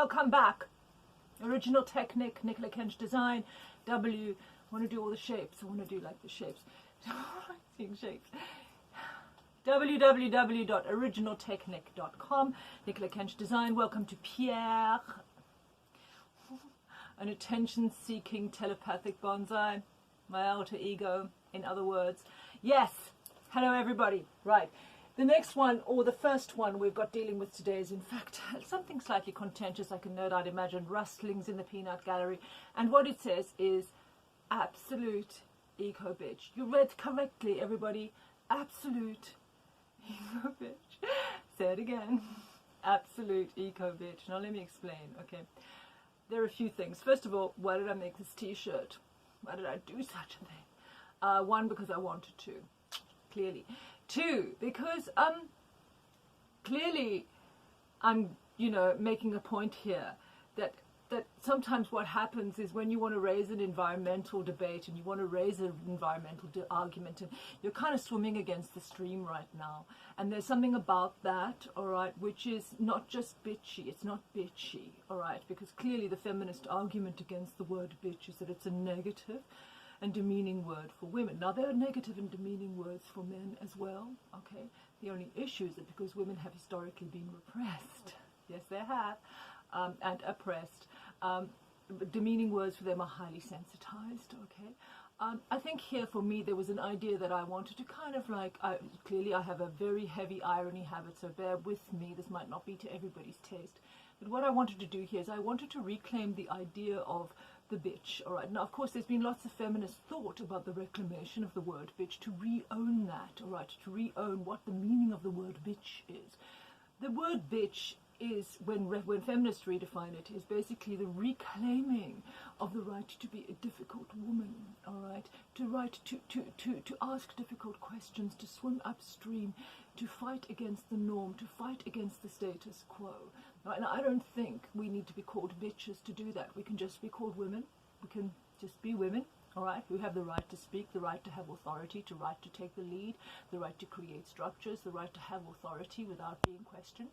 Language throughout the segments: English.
welcome back. OriginalTechNic, Nicola Kench Design, W. I want to do all the shapes. I want to do like the shapes. Seeing shapes. www.originaltechnic.com, Nicola Kench Design. Welcome to Pierre, an attention-seeking telepathic bonsai, my alter ego, in other words. Yes, hello everybody. Right, the next one, or the first one we've got dealing with today is in fact something slightly contentious. I can no doubt imagine rustlings in the peanut gallery. And what it says is absolute eco-bitch. You read correctly, everybody. Absolute eco-bitch. Say it again. Absolute eco-bitch. Now let me explain, okay? There are a few things. First of all, why did I make this t-shirt? Why did I do such a thing? One, because I wanted to, clearly. Two, because clearly I'm, making a point here that sometimes what happens is when you want to raise an environmental debate and you want to raise an environmental argument, and you're kind of swimming against the stream right now. And there's something about that, all right, which is not just bitchy. It's not bitchy, all right, because clearly the feminist argument against the word bitch is that it's a negative and demeaning word for women. Now, there are negative and demeaning words for men as well, okay? The only issue is that because women have historically been repressed, yes, they have, and oppressed, demeaning words for them are highly sensitized, okay? I think here for me there was an idea that I wanted to kind of like, clearly I have a very heavy irony habit, so bear with me, this might not be to everybody's taste. But what I wanted to do here is I wanted to reclaim the idea of the bitch, all right? Now, of course, there's been lots of feminist thought about the reclamation of the word bitch, to re-own that, all right? To re-own what the meaning of the word bitch is. The word bitch is, when feminists redefine it, is basically the reclaiming of the right to be a difficult woman, all right? To ask difficult questions, to swim upstream, to fight against the norm, to fight against the status quo. Right? And I don't think we need to be called bitches to do that. We can just be called women. We can just be women, all right, who have the right to speak, the right to have authority, the right to take the lead, the right to create structures, the right to have authority without being questioned.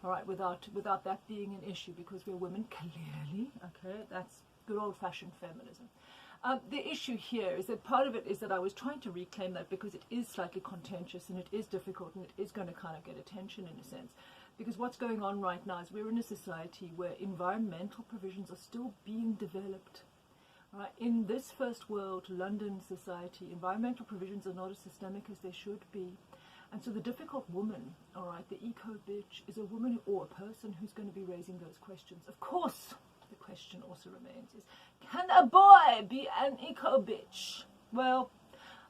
All right, without that being an issue, because we're women, clearly, okay, that's good old-fashioned feminism. The issue here is that part of it is that I was trying to reclaim that because it is slightly contentious and it is difficult and it is going to kind of get attention in a sense. Because what's going on right now is we're in a society where environmental provisions are still being developed. All right? In this first world London society, environmental provisions are not as systemic as they should be. And so the difficult woman, all right, the eco-bitch, is a woman or a person who's going to be raising those questions. Of course, the question also remains is, can a boy be an eco-bitch? Well,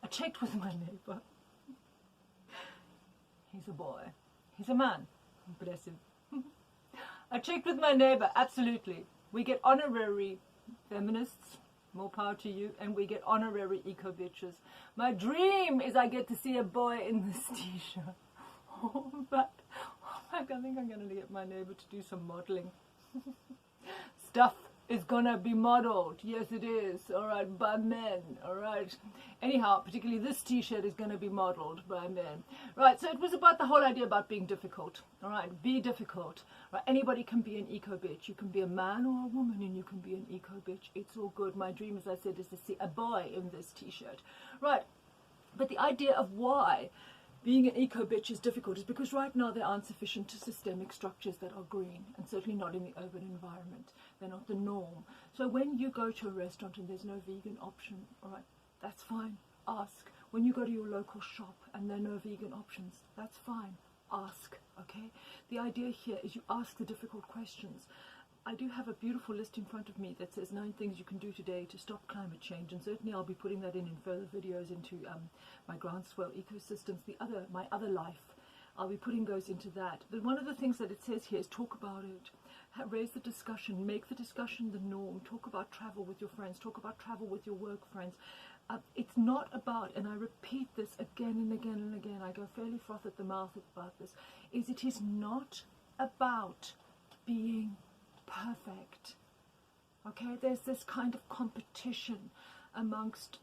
I checked with my neighbor. He's a boy. He's a man. Bless him. I checked with my neighbor, absolutely. We get honorary feminists, more power to you, and we get honorary eco-bitches. My dream is I get to see a boy in this t-shirt. But I think I'm going to get my neighbor to do some modeling. Stuff is going to be modeled. Yes, it is. All right, by men. All right. Anyhow, particularly this t-shirt is going to be modeled by men. Right, so it was about the whole idea about being difficult. All right, be difficult. Right, anybody can be an eco-bitch. You can be a man or a woman and you can be an eco-bitch. It's all good. My dream, as I said, is to see a boy in this t-shirt. Right, but the idea of why being an eco-bitch is difficult is because right now there aren't sufficient systemic structures that are green, and certainly not in the urban environment. They're not the norm. So when you go to a restaurant and there's no vegan option, all right, that's fine, ask. When you go to your local shop and there are no vegan options, that's fine, ask, okay? The idea here is you ask the difficult questions. I do have a beautiful list in front of me that says 9 things you can do today to stop climate change, and certainly I'll be putting that in further videos into my groundswell ecosystems, my other life. I'll be putting those into that. But one of the things that it says here is talk about it, raise the discussion, make the discussion the norm, talk about travel with your friends, talk about travel with your work friends. It's not about, and I repeat this again and again and again, I go fairly froth at the mouth about this, it is not about being perfect. Okay, there's this kind of competition amongst,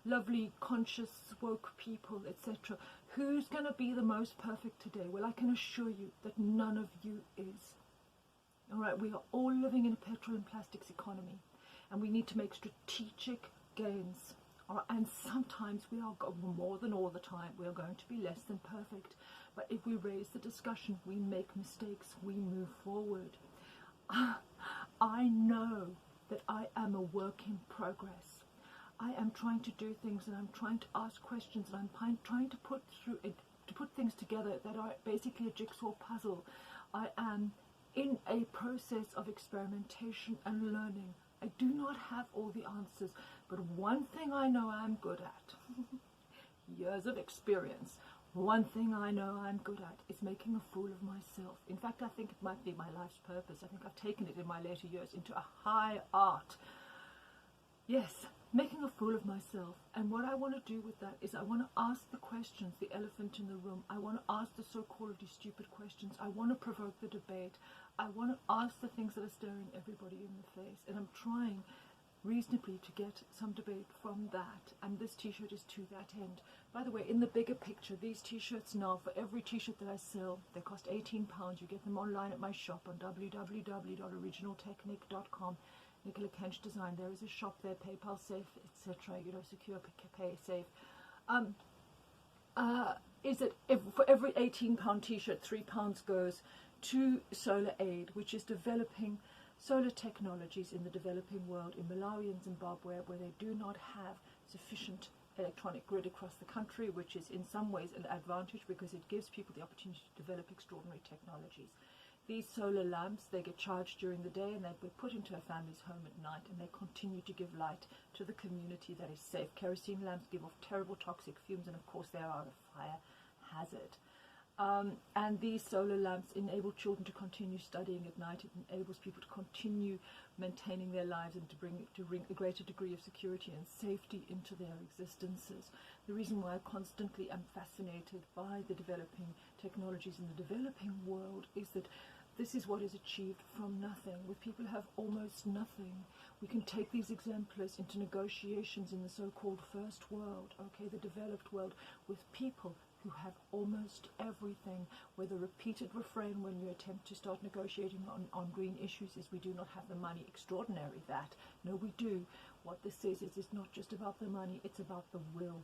lovely, conscious, woke people, etc. Who's going to be the most perfect today? Well, I can assure you that none of you is. All right, we are all living in a petrol and plastics economy, and we need to make strategic gains. All right, and sometimes we are, more than all the time, we are going to be less than perfect. But if we raise the discussion, we make mistakes, we move forward. I know that I am a work in progress. I am trying to do things, and I'm trying to ask questions, and I'm trying to put things together that are basically a jigsaw puzzle. I am in a process of experimentation and learning. I do not have all the answers, but one thing I know I'm good at, years of experience, one thing I know I'm good at is making a fool of myself. In fact, I think it might be my life's purpose. I think I've taken it in my later years into a high art. Yes, making a fool of myself. And what I want to do with that is I want to ask the questions, the elephant in the room. I want to ask the so-called stupid questions. I want to provoke the debate. I want to ask the things that are staring everybody in the face. And I'm trying reasonably to get some debate from that. And this t-shirt is to that end. By the way, in the bigger picture, these t-shirts now, for every t-shirt that I sell, they cost £18. You get them online at my shop on www.originaltechnic.com. Nicola Kench Design. There is a shop there, PayPal safe, etc. You know, secure, pay safe. Is that for every £18 t-shirt, £3 goes to SolarAid, which is developing solar technologies in the developing world, in Malawi and Zimbabwe, where they do not have sufficient electronic grid across the country, which is in some ways an advantage because it gives people the opportunity to develop extraordinary technologies. These solar lamps, they get charged during the day and they were put into a family's home at night, and they continue to give light to the community that is safe. Kerosene lamps give off terrible toxic fumes, and of course they are a fire hazard. And these solar lamps enable children to continue studying at night. It enables people to continue maintaining their lives and to bring a greater degree of security and safety into their existences. The reason why I constantly am fascinated by the developing technologies in the developing world is that this is what is achieved from nothing. With people who have almost nothing, we can take these exemplars into negotiations in the so-called first world, okay, the developed world, with people who have almost everything, where the repeated refrain when you attempt to start negotiating on green issues is we do not have the money. Extraordinary that. No, we do. What this says is it's not just about the money, it's about the will.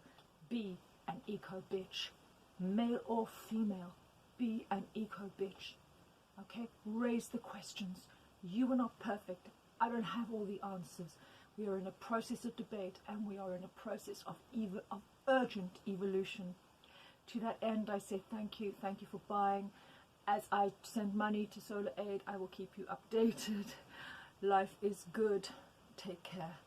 Be an eco-bitch. Male or female, be an eco-bitch. Okay? Raise the questions. You are not perfect. I don't have all the answers. We are in a process of debate, and we are in a process of urgent evolution. To that end, I say thank you for buying. As I send money to SolarAid, I will keep you updated. Life is good. Take care.